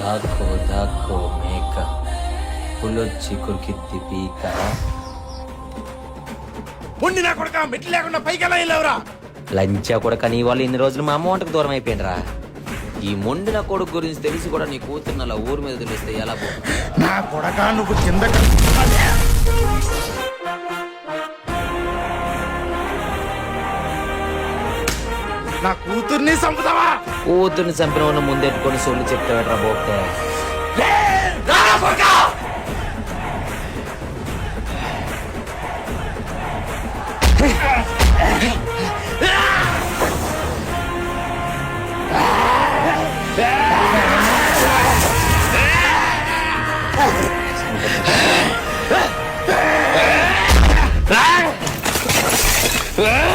దాక్కో దాక్కో మేక పులొచ్చి కొరికిత్తి పీక. ఉండి నా కొడుక మెట్లు లేకుండా పైకి ఎలా వెళ్ళావురా? లంచా కొడక నీ వాళ్ళు ఇన్ని రోజులు మా అమ్మ వంటకు దూరం అయిపోయినరా. ఈ మొండిన కొడుకు గురించి తెలిసి కూడా నీ కూతుర్ని అలా ఊరి మీద తెలిస్తే ఎలా పో. నా కొడక నువ్వు కింద నా కూతుర్ని చంపుతావా? కూతుర్ని చంపిన ఉన్న ముందెట్టుకొని సొల్లు చెప్తావేట్రా బోక్తే. Ah!